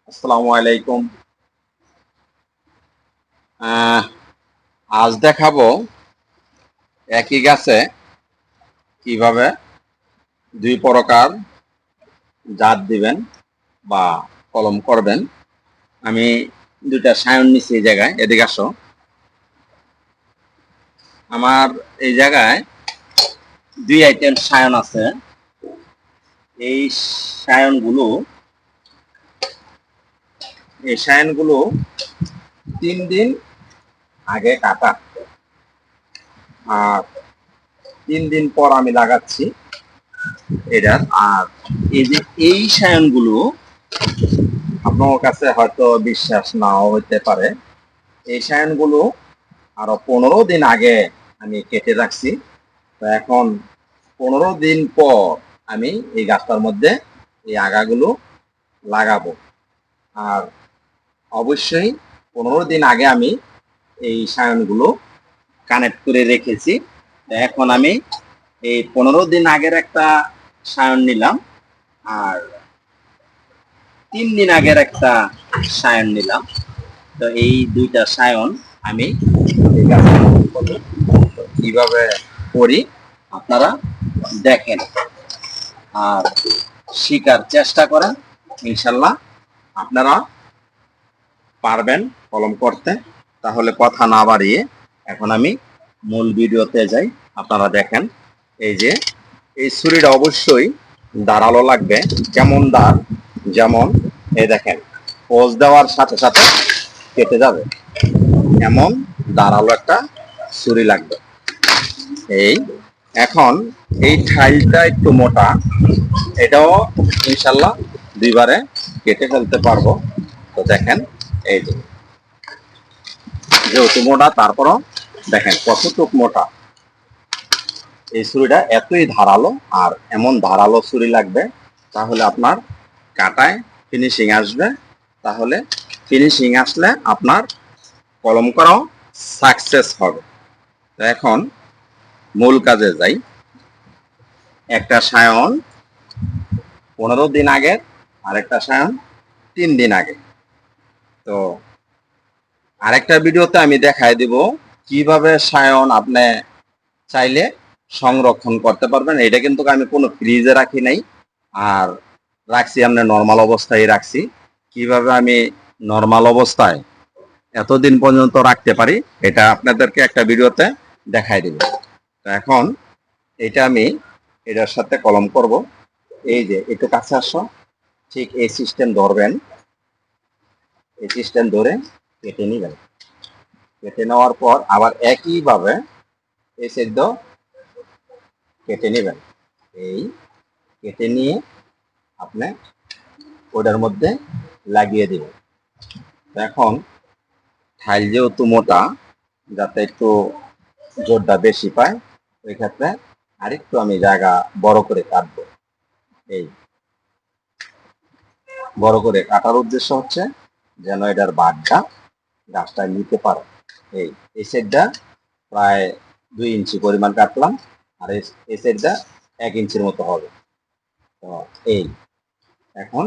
আসসালামু আলাইকুম। আহ, আজ দেখাবো একই গাছে কিভাবে দুই প্রকার জাত দিবেন বা কলম করবেন। আমি দুইটা সায়ন নিচ্ছি এই জায়গায়, এদিকে আসো। আমার এই জায়গায় দুই আইটেম সায়ন আছে। এই সায়নগুলো এই সায়নগুলো 3 দিন আগে কাটা, আর 3 দিন পর আমি লাগাচ্ছি এটার। আর এই যে এই সায়নগুলো আপনার কাছে হয়তো বিশ্বাস নাও হইতে পারে, এই সায়নগুলো আরো 15 দিন আগে আমি কেটে রাখছি। তো এখন 15 দিন পর আমি এই গাছটার মধ্যে এই আগাগুলো লাগাবো। আর অবশ্যই 15 দিন আগে আমি এই সায়নগুলো কানেক্ট করে রেখেছি। এখন আমি এই 15 দিন আগের একটা সায়ন নিলাম, আর 3 দিন আগের একটা সায়ন নিলাম। তো এই দুইটা সায়ন আমি এই গাছের মধ্যে কিভাবে করি আপনারা দেখেন আর শিকার চেষ্টা করেন। ইনশাল্লাহ আপনারা পারবেন কলম করতে। তাহলে কথা না বাড়িয়ে এখন আমি মূল ভিডিওতে যাই, আপনারা দেখেন। এই যে এই ছুরিটা অবশ্যই ধারালো লাগবে, কেমন দাঁড়, যেমন এই দেখেন পোজ দেওয়ার সাথে সাথে কেটে যাবে, এমন ধারালো একটা ছুরি লাগবে। এই এখন এই ঠাইলটা একটু মোটা, এটাও ইনশাল্লাহ দুইবারে কেটে ফেলতে পারবো। তো দেখেন, এই যে যেহেতু মোটা, তারপরও দেখেন কতটুক মোটা। এই ছুরিটা এতই ধারালো, আর এমন ধারালো ছুরি লাগবে তাহলে আপনার কাটায় ফিনিশিং আসবে। তাহলে ফিনিশিং আসলে আপনার কলম করাও সাকসেস হবে। তো এখন মূল কাজে যাই। একটা সায়ন 15 দিন আগে, আর একটা সায়ন 3 দিন আগে। তো আরেকটা ভিডিওতে আমি দেখাই দিব কিভাবে সায়ন আপনি চাইলে সংরক্ষণ করতে পারবেন। এটা কিন্তু আমি কোনো ফ্রিজে রাখি নাই, আর রাখছি আমি নর্মাল অবস্থায় রাখছি। কিভাবে আমি নর্মাল অবস্থায় এতদিন পর্যন্ত রাখতে পারি এটা আপনাদেরকে একটা ভিডিওতে দেখাই দিব। তো এখন এটা আমি এটার সাথে কলম করব। এই যে একটু কাছে আসো, ঠিক এই সিস্টেম ধরবেন, এই সিস্টেম ধরে কেটে নিবেন। কেটে নেওয়ার পর আবার একইভাবে এই সেদ্ধ কেটে নেবেন। এই কেটে নিয়ে আপনি ওটার মধ্যে লাগিয়ে দিবেন। এখন ঠাইল যেহেতু মোটা, যাতে একটু জোরটা বেশি পায়, ওই ক্ষেত্রে আরেকটু আমি জায়গা বড় করে কাটবো। এই বড় করে কাটার উদ্দেশ্য হচ্ছে যেন এটার বাঘটা গাছটা নিতে পারে। এই সাইডটা প্রায় 2 ইঞ্চি পরিমাণ কাটলাম, আর এই সাইডটা 1 ইঞ্চির মতো হবে। তো এই এখন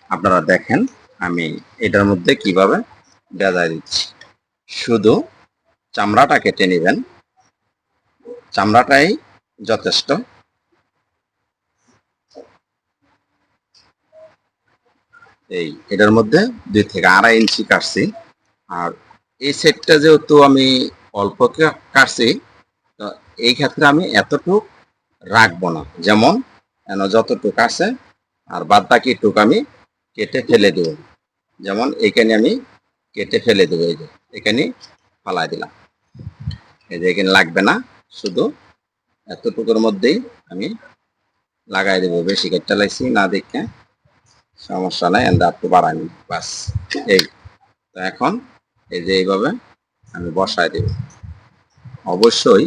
আপনারা দেখেন আমি এটার মধ্যে কিভাবে বেজায় দিচ্ছি। শুধু চামড়াটা কেটে নেবেন, চামড়াটাই যথেষ্ট। এটার মধ্যে 2 থেকে 2.5 ইঞ্চি কাটছি। আর এই সেটটা যেহেতু আমি অল্প কাটছি, তো এই ক্ষেত্রে আমি এতটুক রাখবো না, যেমন যতটুক আছে আর বাদ বাকি টুক আমি কেটে ফেলে দেব। যেমন এখানে আমি কেটে ফেলে দেবো, এই যে এখানে ফালাই দিলাম। এই যে এখানে লাগবে না, শুধু এতটুকুর মধ্যেই আমি লাগাই দেবো। বেশি কেটে লাইছি না দেখে সমস্যা নাই, একটু বাড়াই বাস। এই তো এখন এই যে এইভাবে আমি বসায় দেব। অবশ্যই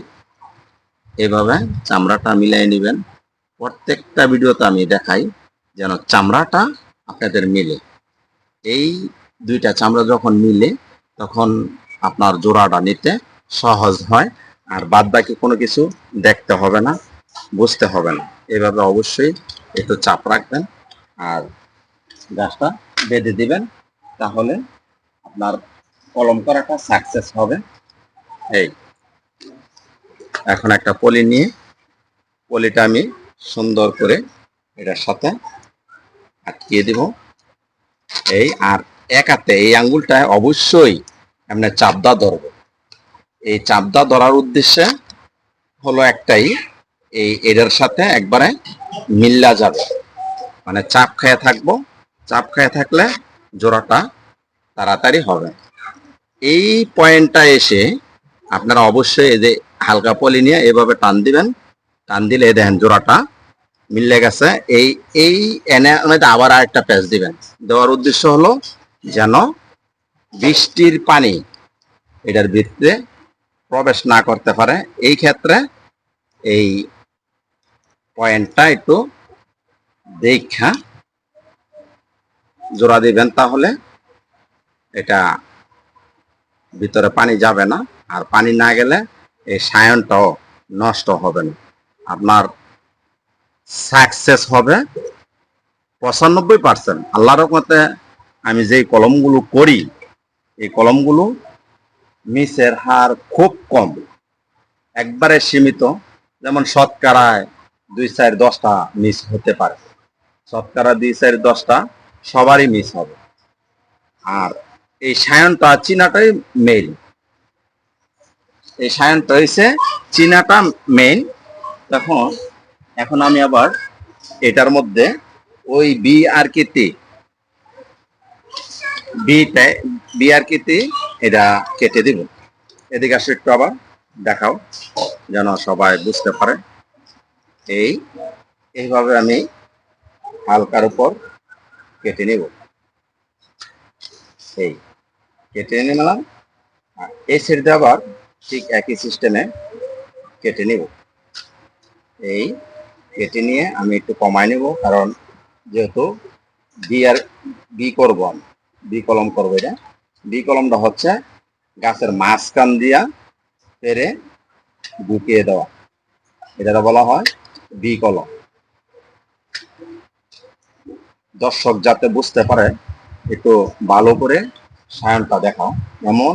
এইভাবে চামড়াটা মিলাই নেবেন। প্রত্যেকটা ভিডিওতে আমি দেখাই যেন চামড়াটা আপনাদের মিলে। এই দুইটা চামড়া যখন মিলে তখন আপনার জোড়াটা নিতে সহজ হয়, আর বাদ বাকি কোনো কিছু দেখতে হবে না, বুঝতে হবে না। এভাবে অবশ্যই একটু চাপ রাখবেন, আর গাছটা বেঁধে দিবেন, তাহলে আপনার কলম করাটা সাকসেস হবে। এই এখন একটা পলি নিয়ে পলিটা আমি সুন্দর করে এটার সাথে আটকিয়ে দিব। এই আর এক হাতে এই আঙ্গুলটায় অবশ্যই এমনি চাপদা ধরবো। এই চাপদা ধরার উদ্দেশ্যে হলো একটাই, এটার সাথে একবারে মিল্লা যাবে, মানে চাপ খেয়ে থাকবো। চাপ খেয়ে থাকলে জোড়াটা তাড়াতাড়ি হবে। এই পয়েন্টটা এসে আপনারা অবশ্যই এই যে হালকা পলি নিয়ে এভাবে টান দিবেন। টান দিলে দেখেন জোড়াটা মিলে গেছে। এই এই এনে আবার আরেকটা প্যাচ দিবেন। দেওয়ার উদ্দেশ্য হলো যেন বৃষ্টির পানি এটার ভিতরে প্রবেশ না করতে পারে। এই ক্ষেত্রে এই পয়েন্টটা একটু দেখা জোড়া দিবেন, তাহলে এটা ভিতরে পানি যাবে না। আর পানি না গেলে এই সায়নটাও নষ্ট হবে না, আপনার সাকসেস হবে 95%। আল্লাহর রহমতে আমি যেই কলমগুলো করি এই কলমগুলো মিসের হার খুব কম, একবারে সীমিত। যেমন শতকরায় 2-4-10টা মিস হতে পারে, শতকরা 2-4-10টা সবারই মিস হবে। আর এই সায়নটা চীনাটাই মেইন, এই সায়নটা হয়েছে চীনাটা মেইন। তখন এখন আমি আবার এটার মধ্যে ওই বি আকৃতি এটা কেটে দিব। এদিকে আসলে একটু আবার দেখাও যেন সবাই বুঝতে পারে। এইভাবে আমি হালকার উপর কেটে নিব। এই কেটে নিলাম, এই সাইড আবার ঠিক একই সিস্টেমে কেটে নিব। এই কেটে নিয়ে আমি একটু কমাই নেব, কারণ যেহেতু বি করব, আমি বি কলম করবো। এটা বি কলমটা হচ্ছে গাছের মাঝখান দিয়া পেরে ঢুকিয়ে দেওয়া, এটা বলা হয় বি কলম। দর্শক যাতে বুঝতে পারে একটু ভালো করে সায়নটা দেখাও। এমন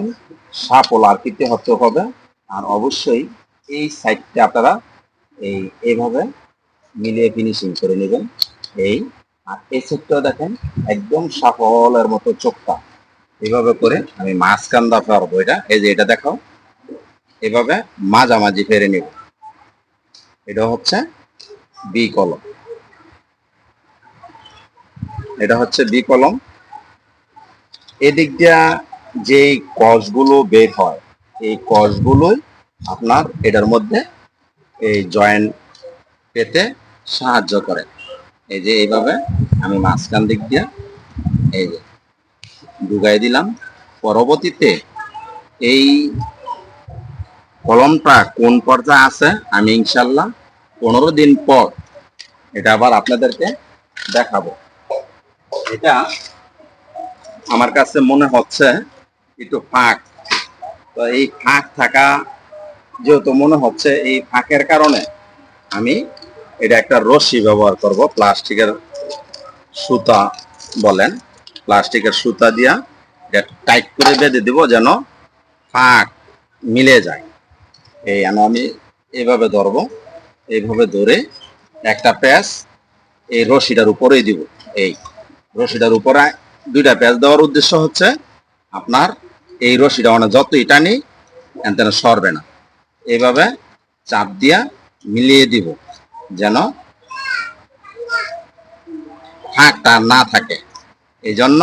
সাপল আকৃতি হতে হবে। আর অবশ্যই এই সাইডটা আপনারা এইভাবে মিলিয়ে ফিনিশিং করে নেবেন। আর এই সাইডটাও দেখেন একদম সাফলের মতো চোখটা এইভাবে করে আমি মাঝখান দা পারবো। এই যে এটা দেখাও, এভাবে মাঝামাঝি ফেরে নিব। এটা হচ্ছে বি কলম, এটা হচ্ছে বি কলম। এদিক দিয়া যেই কষগুলো বের হয় এই কষগুলোই আপনার এটার মধ্যে এই জয়েন্ট পেতে সাহায্য করে। এই যে এইভাবে আমি মাঝখান দিক দিয়া এই যে ঢুকাই দিলাম। পরবর্তীতে এই কলমটা কোন পর্যায়ে আছে আমি ইনশাল্লাহ 15 দিন পর এটা আবার আপনাদেরকে দেখাবো। এটা আমার কাছে মনে হচ্ছে একটু ফাঁক, তো এই ফাঁক থাকা যেহেতু মনে হচ্ছে, এই ফাঁকের কারণে আমি এটা একটা রশি ব্যবহার করব, প্লাস্টিকের সুতা বলেন, প্লাস্টিকের সুতা দিয়া এটা টাইট করে বেঁধে দিব যেন ফাঁক মিলে যায়। এই আমি এইভাবে ধরবো, এইভাবে ধরে একটা প্যাচ এই রশিটার উপরেই দিব। এই রশিটার উপরে 2টা প্যাচ দেওয়ার উদ্দেশ্য হচ্ছে আপনার এই রশিটা মানে যতই টানি এনতেন সরবে না। এইভাবে চাপ দিয়া মিলিয়ে দিব যেন ফাঁকটা না থাকে, এই জন্য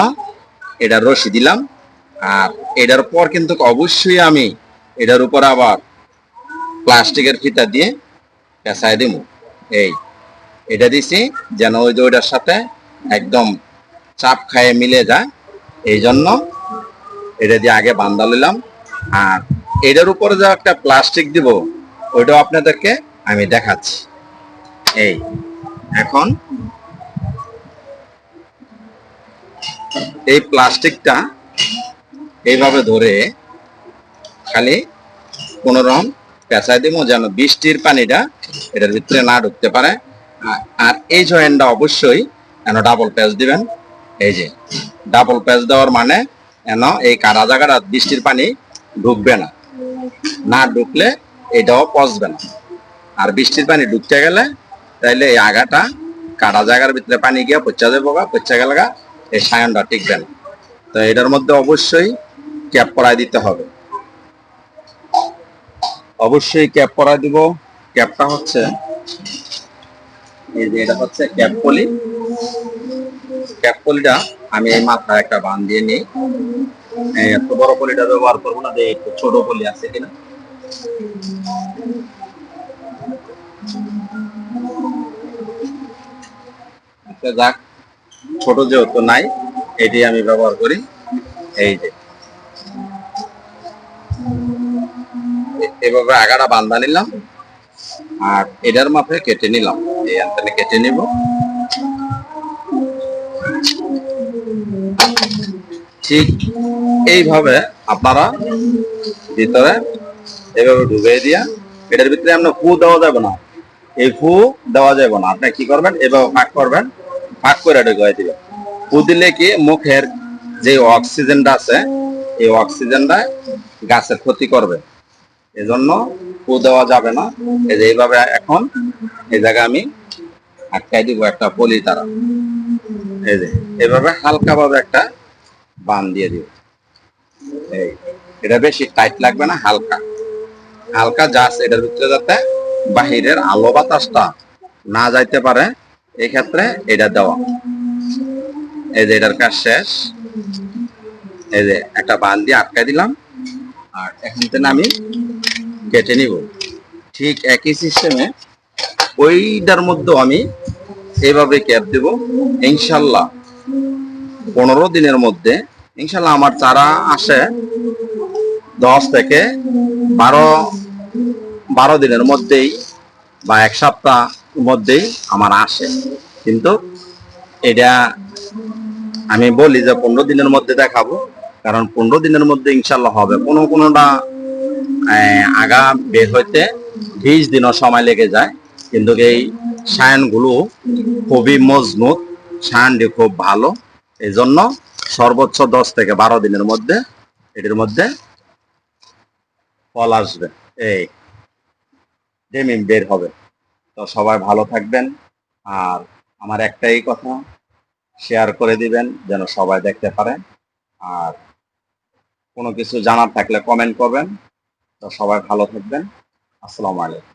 এটা রশি দিলাম। আর এটার পর কিন্তু অবশ্যই আমি এটার উপর আবার প্লাস্টিকের ফিতা দিয়ে পেঁচাই দিব। এটা দিছি যেন ওই ওইটার সাথে একদম চাপ খায়ে মিলে যায়, এই জন্য এটা দিয়ে আগে বান্ধা নিলাম। আর এটার উপরে যে একটা প্লাস্টিক দিব ওইটাও আপনাদেরকে আমি দেখাচ্ছি। এখন এই প্লাস্টিকটা এইভাবে ধরে খালি কোন রকম পেঁচাই দিব যেন বৃষ্টির পানিটা এটার ভিতরে না ঢুকতে পারে। আর এই জয়েন্টটা অবশ্যই ডাবল প্যাচ দিবেন। এই যে ডাবল প্যাচ দেওয়ার মানে এই কাটা জায়গাটা বৃষ্টির পানি ঢুকবে না, না ঢুকলে এটাও পচবে না। আর বৃষ্টির পানি ঢুকতে গেলে তাইলে এই আগাটা কাটা জায়গার ভিতরে পানি গিয়ে পচা যাবো, পচা গেলে এই সায়নটা টিকবে না। তো এটার মধ্যে অবশ্যই ক্যাপ পরাই দিতে হবে, অবশ্যই ক্যাপ পরাই দিব। ক্যাপটা হচ্ছে এই যে এটা হচ্ছে ক্যাপ পলি। ক্যাপ পলিটা আমি এই মাথায় একটা বান দিয়ে নিই। এত বড় পলিটা ব্যবহার করবো না, একটু ছোট পলি আছে কিনা। আচ্ছা যাক, ছোট যেহেতু নাই এটি আমি ব্যবহার করি। এই যে এভাবে আগাটা বান্ধা নিলাম আর এটার মাপে কেটে নিলাম, এই আনতেনে কেটে নিব। ঠিক এইভাবে আপনারা ভিতরে এভাবে ঢুকিয়ে দিয়া, এটার ভিতরে আপনার ফু দেওয়া যাবে না, এই ফু দেওয়া যাবে না। আপনি কি করবেন, এভাবে ফাঁক করবেন, ফাঁক করে ঢুকিয়ে দিবেন। ফু দিলে কি মুখের যে অক্সিজেনটা আছে এই অক্সিজেনটা গাছের ক্ষতি করবে, এজন্য ফু দেওয়া যাবে না। এই যে এইভাবে এখন এই জায়গায় আমি আটকাই দিব একটা পলি দ্বারা। এই যে এভাবে হালকা ভাবে একটা বান দিয়ে দিব। এই এটা বেশি টাইট লাগবে না, হালকা হালকা জাস্ট এটার ভিতরে যাতে বাহিরের আলো বাতাসটা না যাইতে পারে, এই ক্ষেত্রে এটা দেওয়া। এই যে এটার কাজ শেষ। এই যে একটা বান দিয়ে আটকাই দিলাম আর এখন থেকে আমি কেটে নিব। ঠিক একই সিস্টেমে ওইটার মধ্যেও আমি এইভাবে ক্যাপ দেব। ইনশাল্লাহ 15 দিনের মধ্যে ইনশাল্লাহ আমার চারা আসে 10 থেকে 12 দিনের মধ্যেই বা এক সপ্তাহ মধ্যেই আমার আসে। কিন্তু এটা আমি বলি যে 15 দিনের মধ্যে দেখাবো, কারণ 15 দিনের মধ্যে ইনশাল্লাহ হবে। কোনোটা আগা বের হইতে 20 দিনও সময় লেগে যায়। কিন্তু এই সায়ানগুলো খুবই মজবুত, সায়ানটি খুব ভালো, এই জন্য সর্বোচ্চ 10 থেকে 12 দিনের মধ্যে এটির মধ্যে ফল আসবে, এই জেমিন বের হবে। তো সবাই ভালো থাকবেন। আর আমার একটাই কথা, শেয়ার করে দিবেন যেন সবাই দেখতে পারে। আর কোনো কিছু জানার থাকলে কমেন্ট করবেন। তো সবাই ভালো থাকবেন। আসসালামু আলাইকুম।